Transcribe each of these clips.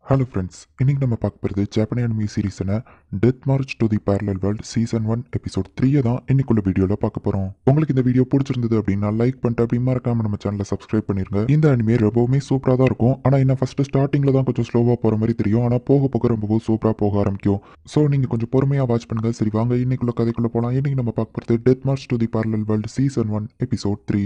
Hello friends, இன்னைக்கு நம்ம பார்க்க போகிறது ஜப்பானிய அனிமி சீரிஸான death march to the parallel world season 1 episode 3 தான் இன்னைக்குள்ள வீடியோவில் பார்க்க போகிறோம். உங்களுக்கு இந்த வீடியோ பிடிச்சிருந்தது அப்படின்னா லைக் பண்ணிட்டு அப்படி மறக்காம நம்ம சேனலை சப்ஸ்கிரைப் பண்ணிருங்க. இந்த அனிமே ரொம்பவுமே சூப்பராக தான் இருக்கும். ஆனால் என்ன ஃபர்ஸ்ட் ஸ்டார்டிங்கில் தான் கொஞ்சம் ஸ்லோவாக போகிற மாதிரி தெரியும். ஆனால் போக போக ரொம்பவும் சூப்பராக போக ஆரம்பிக்கும். ஸோ நீங்கள் கொஞ்சம் பொறுமையாக வாட்ச் பண்ணுங்க. சரி வாங்க இன்னைக்குள்ள கதைக்குள்ளே போகலாம். இன்னைக்கு நம்ம பார்க்க போகிறது death march to the parallel world season 1 episode 3.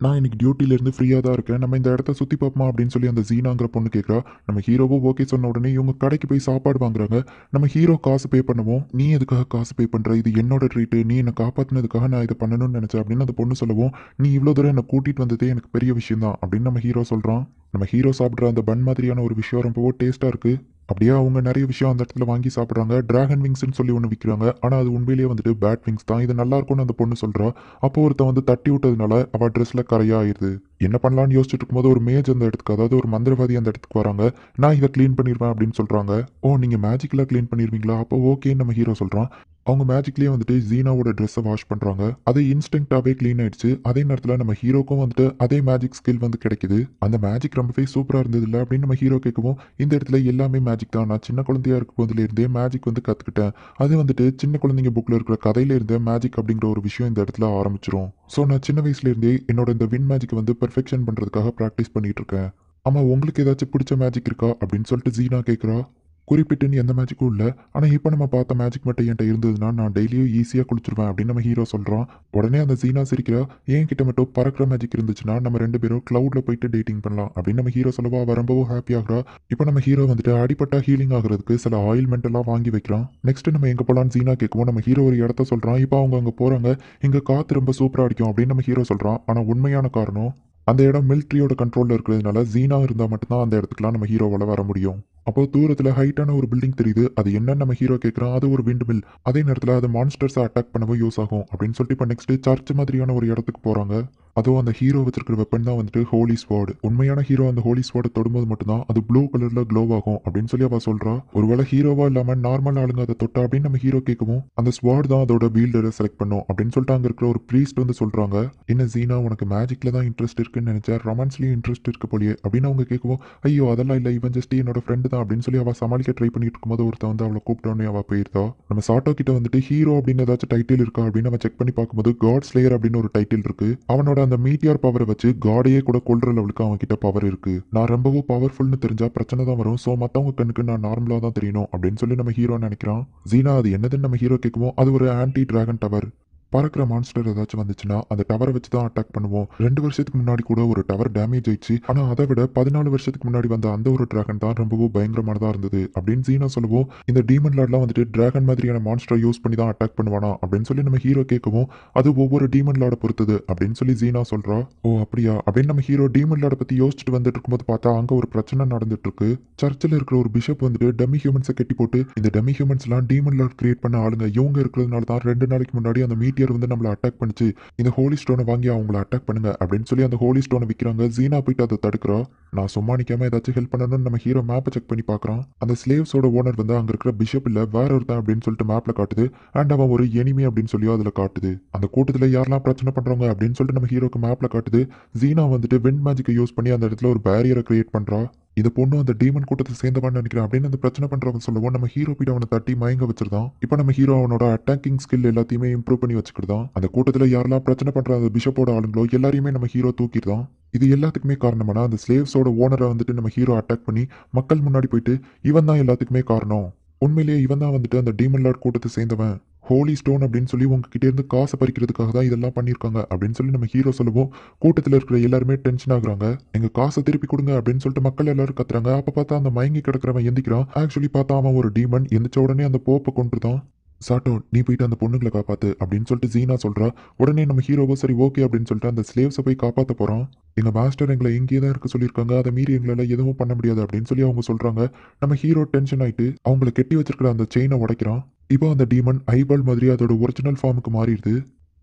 நான் இன்னைக்கு டியூட்டிலேருந்து ஃப்ரீயாக தான் இருக்கேன். நம்ம இந்த இடத்த சுற்றி பார்ப்போமா அப்படின்னு சொல்லி அந்த ஜீனாங்கிற பொண்ணு கேட்குறா. நம்ம ஹீரோவும் ஓகே சொன்ன உடனே இவங்க கடைக்கு போய் சாப்பாடு வாங்குறாங்க. நம்ம ஹீரோ காசு பே பண்ணுவோம். நீ எதுக்காக காசு பே பண்ணுற? இது என்னோட ட்ரீட்டு. நீ என்னை காப்பாற்றினதுக்காக நான் இதை பண்ணணும்னு நினச்சேன் அப்படின்னு அந்த பொண்ணு சொல்லவும், நீ இவ்வளோ தூரம் என்னை கூட்டிகிட்டு வந்ததே எனக்கு பெரிய விஷயம் தான் அப்படின்னு நம்ம ஹீரோ சொல்கிறான். நம்ம ஹீரோ சாப்பிட்ற அந்த பன் மாதிரியான ஒரு விஷயம் ரொம்பவும் டேஸ்ட்டாக இருக்குது. அப்படியே அவங்க நிறைய விஷயம் அந்த இடத்துல வாங்கி சாப்பிட்றாங்க. டிராகன் விங்ஸ்ன்னு சொல்லி ஒன்று விற்கிறாங்க. ஆனால் அது உண்மையிலேயே வந்துட்டு பேட் விங்ஸ் தான். இது நல்லா இருக்கும்னு அந்த பொண்ணு சொல்கிறா. அப்போ ஒருத்தன் வந்து தட்டி விட்டதுனால அவள் ட்ரெஸ்ஸில் கரையாயிருது. என்ன பண்ணலான்னு யோசிச்சுட்டு இருக்கும்போது ஒரு மேஜ் அந்த இடத்துக்கு, அதாவது ஒரு மந்திரவாதி அந்த இடத்துக்கு வராங்க. நான் இதை க்ளீன் பண்ணிடுவேன் அப்படின்னு சொல்கிறாங்க. ஓ, நீங்கள் மேஜிக்கில் க்ளீன் பண்ணிடுவீங்களா? அப்போ ஓகேன்னு நம்ம ஹீரோ சொல்கிறான். அவங்க மேஜிக்லேயே வந்துட்டு ஜீனாவோட ட்ரெஸ்ஸை வாஷ் பண்ணுறாங்க. அது இன்ஸ்டிங்க்டாகவே க்ளீன் ஆயிடுச்சு. அதே நேரத்தில் நம்ம ஹீரோக்கும் வந்துட்டு அதே மேஜிக் ஸ்கில் வந்து கிடைக்குது. அந்த மேஜிக் ரொம்பவே சூப்பராக இருந்தது இல்லை அப்படின்னு நம்ம ஹீரோ கேட்கவும், இந்த இடத்துல எல்லாமே மேஜிக் தான். நான் சின்ன குழந்தையா இருக்கும் போதுலேருந்தே மேஜிக் வந்து கற்றுக்கிட்டேன். அது வந்துட்டு சின்ன குழந்தைங்க புக்கில் இருக்கிற கதையில இருந்தே மேஜிக் அப்படிங்கிற ஒரு விஷயம் இந்த இடத்துல ஆரம்பிச்சிரும். ஸோ நான் சின்ன வயசுலேருந்தே என்னோட இந்த வின் மேஜிக்கை வந்து பெர்ஃபெக்ஷன் பண்ணுறதுக்காக ப்ராக்டிஸ் பண்ணிட்டு இருக்கேன். ஆமாம், உங்களுக்கு ஏதாச்சும் பிடிச்ச மேஜிக் இருக்கா அப்படின்னு சொல்லிட்டு ஜீனா கேட்குறா. குறிப்பிட்டுன்னு எந்த மேஜிக்கும் இல்லை. ஆனால் இப்போ நம்ம பார்த்த மேஜிக் மட்டும் என்கிட்ட இருந்ததுன்னா நான் டெய்லியும் ஈஸியாக குளிச்சிருவேன் அப்படின்னு நம்ம ஹீரோ சொல்கிறான். உடனே அந்த ஜீனா சிரிக்கிறா. என் கிட்ட மட்டும் பறக்கிற மேஜிக் இருந்துச்சுன்னா நம்ம ரெண்டு பேரும் க்ளவுடில் போயிட்டு டேட்டிங் பண்ணலாம் அப்படின்னு நம்ம ஹீரோ சொல்லவா அவ ரொம்பவும் ஹாப்பி ஆகிறா. இப்போ நம்ம ஹீரோ வந்துட்டு அடிப்பட்டா ஹீலிங் ஆகிறதுக்கு சில ஆயில்மெண்ட் எல்லாம் வாங்கி வைக்கிறான். நெக்ஸ்ட் நம்ம எங்கே போகலான்னு ஜீனா கேட்கவும் நம்ம ஹீரோ ஒரு இடத்த சொல்கிறான். இப்போ அவங்க அங்கே போகிறாங்க. இங்கே காற்று ரொம்ப சூப்பராக அடிக்கும் அப்படின்னு நம்ம ஹீரோ சொல்கிறான். ஆனால் உண்மையான காரணம், அந்த இடம் மிலிட்ரியோட கண்ட்ரோலில் இருக்கிறதுனால ஜீனா இருந்தால் மட்டும்தான் அந்த இடத்துக்குலாம் நம்ம ஹீரோவால் வர முடியும். அப்போ தூரத்துல ஹைட்டான ஒரு பில்டிங் தெரியுது. அது என்னன்னு நம்ம ஹீரோ கேட்குறான். அது ஒரு விண்ட் மில். அதே நேரத்தில் அது மான்ஸ்டர்ஸை அட்டாக் பண்ணவும் யூஸ் ஆகும் அப்படின்னு சொல்லிட்டு இப்போ நெக்ஸ்ட் சர்ச் மாதிரியான ஒரு இடத்துக்கு போறாங்க. அதுவும் அந்த ஹீரோ வச்சிருக்கிற வெப்பன் தான் வந்துட்டு ஹோலி ஸ்வார்டு. உண்மையான ஹீரோ அந்த ஹோலி ஸ்வார்டை தொடும்போது மட்டும்தான் அது ப்ளூ கலர்ல க்ளோ ஆகும் அப்படின்னு சொல்லி அவ சொல்றா. ஒருவேளை ஹீரோவா இல்லாம நார்மல் ஆளுங்க அதை தொட்டா அப்படின்னு நம்ம ஹீரோ கேட்கவும், அந்த ஸ்வார்டு தான் அதோட வீல்டரை செலக்ட் பண்ணும் அப்படின்னு சொல்லிட்டு அங்க இருக்கிற ஒரு ப்ரீஸ்ட் வந்து சொல்றாங்க. என்ன ஜீனா, உனக்கு மேஜிக்ல தான் இன்ட்ரெஸ்ட் இருக்குன்னு நினைச்சா ரொமான்ஸ்லயும் இன்ட்ரெஸ்ட் இருக்கு போலியே அப்படின்னு அவங்க கேட்கவும், ஐயோ அதெல்லாம் இல்லை, இவன் ஜஸ்ட் என்னோட ஃப்ரெண்டு தான் அப்படின்னு சொல்லி அவள் சமாளிக்க ட்ரை பண்ணிட்டு இருக்கும்போது ஒருத்தன் வந்து அவளை கூப்பிட்டோன்னே அவள் போயிருந்தா. நம்ம சாட்டோ கிட்ட வந்துட்டு ஹீரோ அப்படின்னு ஏதாச்சும் டைட்டில் இருக்கா அப்படின்னு நம்ம செக் பண்ணி பார்க்கும்போது காட் ஸ்லேயர் அப்படின்னு ஒரு டைட்டில் இருக்கு. அவனோட அந்த மீட்டியார் பவரை வச்சு காடையே கூட கொல்ற லெவலுக்கு அவன் கிட்ட பவர் இருக்கு. நான் ரொம்பவும் பவர்ஃபுல்னு தெரிஞ்சா பிரச்சனை தான் வரும். ஸோ மற்றவங்க கண்ணுக்கு நான் நார்மலா தான் தெரியணும் அப்படின்னு சொல்லி நம்ம ஹீரோ நினைக்கிறான். ஜீனா அது என்னதுன்னு நம்ம ஹீரோ கேட்கவும், அது ஒரு ஆன்டி டிராகன் டவர். பறக்கிற மான்ஸ்டர் ஏதாச்சும் வந்துச்சுன்னா அந்த டவரை வச்சு தான் அட்டாக் பண்ணுவோம். 2 வருஷத்துக்கு முன்னாடி கூட ஒரு டவர் டேமேஜ் ஆயிடுச்சு. ஆனா அதை விட 14 வருஷத்துக்கு முன்னாடி வந்த அந்த ஒரு டிராகன் தான் ரொம்பவும் பயங்கரமானதா இருந்தது அப்படின்னு ஜீனா சொல்லுவோம். இந்த டீமன் லார்ட்லாம் வந்துட்டு டிராகன் மாதிரியான மான்ஸ்டரை யூஸ் பண்ணி தான் அட்டாக் பண்ணுவானா அப்படின்னு சொல்லி நம்ம ஹீரோ கேட்கவும், அது ஒவ்வொரு டீமன் லார்டை பொறுத்தது அப்படின்னு சொல்லி ஜீனா சொல்றா. ஓ அப்படியா அப்படின்னு நம்ம ஹீரோ டீமன் லார்டை பத்தி யோசிச்சுட்டு வந்துட்டு இருக்கும்போது பார்த்தா அங்க ஒரு பிரச்சனை நடந்துட்டு இருக்கு. சர்ச்சில் இருக்கிற ஒரு பிஷப் வந்துட்டு டம்மி ஹியூமன்ஸை கட்டி போட்டு, இந்த டம்மி ஹியூமன்ஸ் எல்லாம் டீமன் லார்ட் கிரியேட் பண்ண ஆளுங்க, இவங்க இருக்கிறதுனால தான் 2 நாளைக்கு முன்னாடி அந்த மீட்டியர் வந்து நம்மள அட்டாக் பண்ணுச்சு. இந்த ஹோலி ஸ்டோனை வாங்கி அவங்கள அட்டாக் பண்ணுங்க அப்படின்னு சொல்லி அந்த ஹோலி ஸ்டோனை விற்கிறாங்க. ஜீனா போயிட்டு அதை தடுக்கிறா. நான் சும்மா நிக்காம ஏதாச்சும் ஹெல்ப் பண்ணணும்னு நம்ம ஹீரோ மேப்பை செக் பண்ணி பார்க்கறான். அந்த ஸ்லேவ்ஸோட ஓனர் வந்து அங்க இருக்கிற பிஷப் இல்ல வேற ஒருத்தன் அப்படின்னு சொல்லிட்டு மேப்ல காட்டுது. அண்ட் அவன் ஒரு எனிமி அப்படின்னு சொல்லி அதுல காட்டுது. அந்த கூட்டத்துல யாரெல்லாம் பிரச்சனை பண்றாங்க அப்படின்னு சொல்லிட்டு நம்ம ஹீரோக்கு மேப்ல காட்டுது. ஜீனா வந்துட்டு விண்ட் மேஜிக்கை யூஸ் பண்ணி அந்த இடத்துல ஒரு பேரியரை கிரியேட் பண்றா. இந்த பொண்ணு அந்த டீமன் கூட்டத்தை சேர்ந்தவான்னு நினைக்கிறேன் அப்படின்னு அந்த பிரச்சனை பண்றவன் சொல்லவும், நம்ம ஹீரோ போய் அவனை தட்டி மயங்க வச்சிருந்தான். இப்போ நம்ம ஹீரோ அவனோட அட்டாக்கிங் ஸ்கில் எல்லாத்தையுமே இம்ப்ரூவ் பண்ணி வச்சுக்கிட்டான். அந்த கூட்டத்தில் யாரெல்லாம் பிரச்சனை பண்ற அந்த பிஷப்போட ஆளுங்களோ எல்லாரையுமே நம்ம ஹீரோ தூக்கிடுதான். இது எல்லாத்துக்குமே காரணமான அந்த ஸ்லேவ்ஸோட ஓனரை வந்துட்டு நம்ம ஹீரோ அட்டாக் பண்ணி மக்கள் முன்னாடி போயிட்டு, இவன் தான் எல்லாத்துக்குமே காரணம், உண்மையிலேயே இவன் தான் வந்துட்டு அந்த டீமன் லார்ட் கூட்டத்தை சேர்ந்தவன், ஹோலி ஸ்டோன் அப்படின்னு சொல்லி உங்ககிட்ட இருந்து காசை பறிக்கிறதுக்காக தான் இதெல்லாம் பண்ணியிருக்காங்க அப்படின்னு சொல்லி நம்ம ஹீரோ சொல்லுவோம். கூட்டத்தில் இருக்கிற எல்லாருமே டென்ஷன் ஆகுறாங்க. எங்க காசை திருப்பி கொடுங்க அப்படின்னு சொல்லிட்டு மக்கள் எல்லாரும் கத்துறாங்க. அப்ப பார்த்தா அந்த மயங்கி கிடக்கிறவன் எந்திக்கிறான். ஆக்சுவலி பார்த்தா அவன் ஒரு டீமன். எந்திரிச்ச உடனே அந்த போப்பை கொண்டுதான். சாட்டோ, நீ போயிட்டு அந்த பொண்ணுங்களை காப்பாத்து அப்படின்னு சொல்லிட்டு ஜீனா சொல்றா. உடனே நம்ம ஹீரோவோ சரி ஓகே அப்படின்னு சொல்லிட்டு அந்த ஸ்லேவ்ஸை போய் காப்பாற்ற போறோம். எங்க மாஸ்டர் எங்களை இங்கேயே தான் இருக்க சொல்லியிருக்காங்க, அதை மீறி எங்களால எதுவும் பண்ண முடியாது அப்படின்னு சொல்லி அவங்க சொல்றாங்க. நம்ம ஹீரோ டென்ஷன் ஆயிட்டு அவங்கள கெட்டி வச்சிருக்கிற அந்த செயினை உடைக்கிறான். இப்போ அந்த டீமன் ஐபால் மாதிரி அதோட ஒரிஜினல் ஃபார்முக்கு மாறிடுது.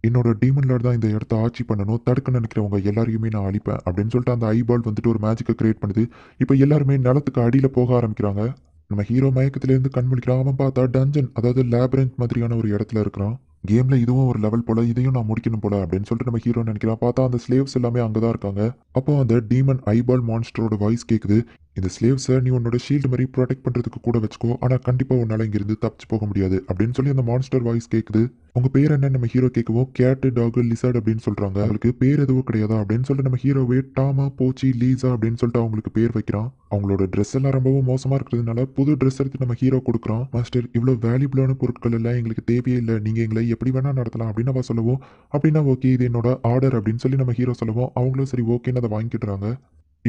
என்னோட டீமன் லார்ட் தான் இந்த இடத்த ஆட்சி பண்ணணும், தடுக்க நினைக்கிறவங்க எல்லாரையுமே நான் அழிப்பேன் அப்படின்னு சொல்லிட்டு அந்த ஐபால் வந்துட்டு ஒரு மேஜிக்கை கிரியேட் பண்ணுது. இப்போ எல்லாருமே நிலத்துக்கு அடியில போக ஆரம்பிக்கிறாங்க. நம்ம ஹீரோ மயக்கத்திலேருந்து கண் முழிக்கிறான். அவன் பார்த்தா டஞ்சன், அதாவது லேபரண்ட் மாதிரியான ஒரு இடத்துல இருக்கிறான். கேம்ல இதுவும் ஒரு லெவல் போல, இதையும் நான் முடிக்கணும் போல அப்படின்னு சொல்லிட்டு நம்ம ஹீரோ நினைக்கிறான். பார்த்தா அந்த ஸ்லேவ்ஸ் எல்லாமே அங்கதான் இருக்காங்க. அப்போ அந்த டீமன் ஐபால் மான்ஸ்டரோட வாய்ஸ் கேக்குது. இந்த ஸ்லேவ்ஸை நீ உன்னோட ஷீல்டு மாதிரி ப்ரொடெக்ட் பண்ணுறதுக்கு கூட வச்சுக்கோ, ஆனால் கண்டிப்பாக உன்னால் இங்கிருந்து தப்பிச்சு போக முடியாது அப்படின்னு சொல்லி அந்த மான்ஸ்டர் வாய்ஸ் கேட்குது. உங்கள் பேர் என்ன நம்ம ஹீரோ கேட்கவும் கேட்டு டாகு லிசர்ட் அப்படின்னு சொல்கிறாங்க. அவங்களுக்கு பேர் எதுவும் கிடையாதா அப்படின்னு சொல்லிட்டு நம்ம ஹீரோவே டாமா போச்சி லீசா அப்படின்னு சொல்லிட்டு அவங்களுக்கு பேர் வைக்கிறான். அவங்களோட ட்ரெஸ் எல்லாம் ரொம்பவும் மோசமாக இருக்கிறதுனால புது ட்ரெஸ் எடுத்து நம்ம ஹீரோ கொடுக்குறான். மாஸ்டர், இவ்வளோ வேல்யூபிளான பொருட்கள் எல்லாம் எங்களுக்கு தேவையே இல்லை, நீங்கள் எங்களை எப்படி வேணால் நடத்தலாம் அப்படின்னு அவ சொல்லவும், அப்படின்னா ஓகே இது என்னோட ஆர்டர் அப்படின்னு சொல்லி நம்ம ஹீரோ சொல்லவும் அவங்களும் சரி ஓகேன்னு அதை வாங்கிக்கிறாங்க.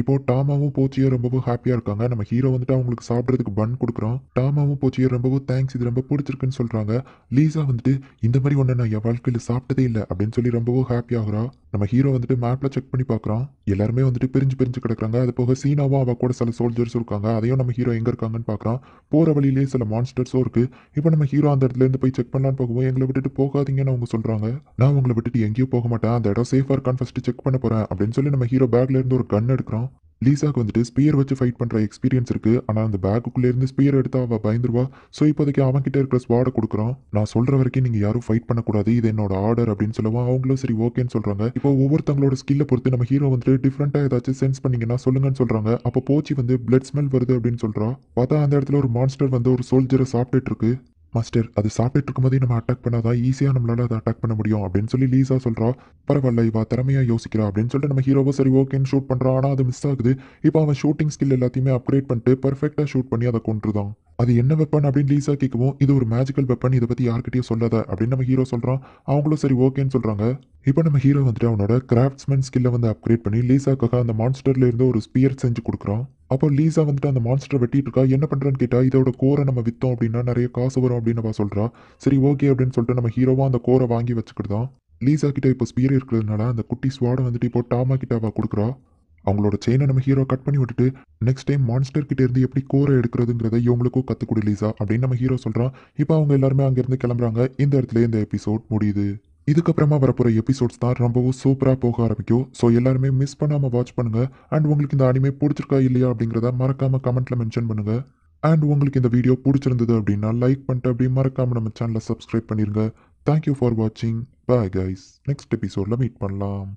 இப்போ டாமாவும் போச்சியும் ரொம்பவும் ஹாப்பியா இருக்காங்க. நம்ம ஹீரோ வந்துட்டு அவங்களுக்கு சாப்பிட்றதுக்கு பன் கொடுக்குறோம். டாமாவும் போச்சியும் ரொம்பவும் தேங்க்ஸ், இது ரொம்ப பிடிச்சிருக்குன்னு சொல்றாங்க. லீசா வந்துட்டு இந்த மாதிரி ஒன்று நான் என் வாழ்க்கையில் சாப்பிட்டதே இல்லை அப்படின்னு சொல்லி ரொம்பவும் ஹாப்பி ஆகுறா. நம்ம ஹீரோ வந்துட்டு மேப்ல செக் பண்ணி பார்க்குறான். எல்லாருமே வந்துட்டு பிரிஞ்சு பிரிஞ்சு கிடக்குறாங்க. அது போக சீனாவும் அவ கூட சில சோல்ஜர்ஸும் இருக்காங்க. அதையும் நம்ம ஹீரோ எங்க இருக்காங்கன்னு பார்க்குறான். போற வழியிலேயே சில மான்ஸ்டர்ஸும் இருக்கு. இப்போ நம்ம ஹீரோ அந்த இடத்துல இருந்து போய் செக் பண்ணலான்னு போகவும் எங்களை விட்டுட்டு போகாதீங்கன்னு அவங்க சொல்றாங்க. நான் உங்களை விட்டுட்டு எங்கேயும் போக மாட்டேன், அந்த இடம் சேஃபா இருக்கான்னு ஃபர்ஸ்ட் செக் பண்ண போறேன் அப்படின்னு சொல்லி நம்ம ஹீரோ பேக்ல இருந்து ஒரு கன் எடுக்கிறான். லீசாக்கு வந்துட்டு ஸ்பியர் வச்சு ஃபைட் பண்ணுற எக்ஸ்பீரியன்ஸ் இருக்குது. ஆனால் அந்த பேக்குள்ளே இருந்து ஸ்பியர் எடுத்து அவள் பயந்துருவா. ஸோ இப்போதைக்கு அவன்கிட்ட இருக்கிற ஸ்வாடை கொடுக்குறான். நான் சொல்கிற வரைக்கும் நீங்கள் யாரும் ஃபைட் பண்ணக்கூடாது, இது என்னோட ஆர்டர் அப்படின்னு சொல்லுவோம். அவங்களும் சரி ஓகேன்னு சொல்கிறாங்க. இப்போ ஒவ்வொருத்தவங்களோட ஸ்கில்லை பொறுத்து நம்ம ஹீரோ வந்துட்டு டிஃப்ரெண்ட்டாக ஏதாச்சும் சென்ஸ் பண்ணிங்கன்னா சொல்லுங்கன்னு சொல்கிறாங்க. அப்போ போச்சி வந்து பிளட் ஸ்மெல் வருது அப்படின்னு சொல்கிறா. பார்த்தா அந்த இடத்துல ஒரு மான்ஸ்டர் வந்து ஒரு சோல்ஜரை சாப்பிட்டுட்டு இருக்கு. மாஸ்டர், அது சாப்பிட்டு இருக்கும்போதே நம்ம அட்டாக் பண்ணாதான் ஈஸியாக நம்மளால அதை அட்டாக் பண்ண முடியும் அப்படின்னு சொல்லி லீசா சொல்கிறா. பரவாயில்ல, இவா திறமையாக யோசிக்கிறா அப்படின்னு சொல்லிட்டு நம்ம ஹீரோவை சரி ஓகேன்னு ஷூட் பண்ணுறான். ஆனால் அது மிஸ் ஆகுது. இப்போ அவன் ஷூட்டிங் ஸ்கில் எல்லாத்தையுமே அப்கிரேட் பண்ணிட்டு பர்ஃபெக்டாக ஷூட் பண்ணி அதை கொண்டுருதான். அது என்ன வெப்பன் அப்படின்னு லீசா கேட்கவும், இது ஒரு மேஜிக்கல் வெப்பன், இதை பற்றி யார்கிட்டயும் சொல்லாத அப்படின்னு நம்ம ஹீரோ சொல்கிறான். அவங்களும் சரி ஓகேன்னு சொல்கிறாங்க. இப்போ நம்ம ஹீரோ வந்துட்டு அவனோட கிராஃப்ட்ஸ்மேன் ஸ்கில்லை வந்து அப்கிரேட் பண்ணி லீசாக்காக அந்த மான்ஸ்டர்ல இருந்து ஒரு ஸ்பியர் செஞ்சு கொடுக்குறான். அப்போ லீசா வந்துட்டு அந்த மான்ஸ்டர் வெட்டிட்டு இருக்கா. என்ன பண்றேன்னு கேட்டா, இதோட கோரை நம்ம வித்தோம் அப்படின்னா நிறைய காசு வரும் அப்படின்னு அவ சொல்றா. சரி ஓகே அப்படின்னு சொல்லிட்டு நம்ம ஹீரோவா அந்த கோரை வாங்கி வச்சுக்கிட்டான். லீசா கிட்ட இப்போ ஸ்பியர் இருக்கிறதுனால அந்த குட்டி ஸ்வாடை வந்துட்டு இப்போ டாமா கிட்ட அவ கொடுக்குறா. அவங்களோட செயினை நம்ம ஹீரோ கட் பண்ணி விட்டுட்டு நெக்ஸ்ட் டைம் மான்ஸ்டர் கிட்ட இருந்து எப்படி கோரை எடுக்கிறதுங்கிறத இவங்களுக்கும் கற்றுக் கொடு லீசா அப்படின்னு நம்ம ஹீரோ சொல்றான். இப்போ அவங்க எல்லாருமே அங்கேருந்து கிளம்புறாங்க. இந்த இடத்துல இந்த எபிசோட் முடியுது. இதுக்கப்புறமா வரப்போகிற எபிசோட்ஸ் தான் ரொம்பவும் சூப்பராக போக ஆரம்பிக்கும். ஸோ எல்லாருமே மிஸ் பண்ணாமல் வாட்ச் பண்ணுங்கள். அண்ட் உங்களுக்கு இந்த அனிமே பிடிச்சிருக்கா இல்லையா அப்படிங்கிறத மறக்காமல் கமெண்ட்டில் மென்ஷன் பண்ணுங்கள். அண்ட் உங்களுக்கு இந்த வீடியோ பிடிச்சிருந்தது அப்படின்னா லைக் பண்ணிட்டு அப்படி மறக்காமல் நம்ம சேனலை சப்ஸ்கிரைப் பண்ணிடுங்க. தேங்க்யூ ஃபார் வாட்சிங். Bye guys. நெக்ஸ்ட் எபிசோடில் மீட் பண்ணலாம்.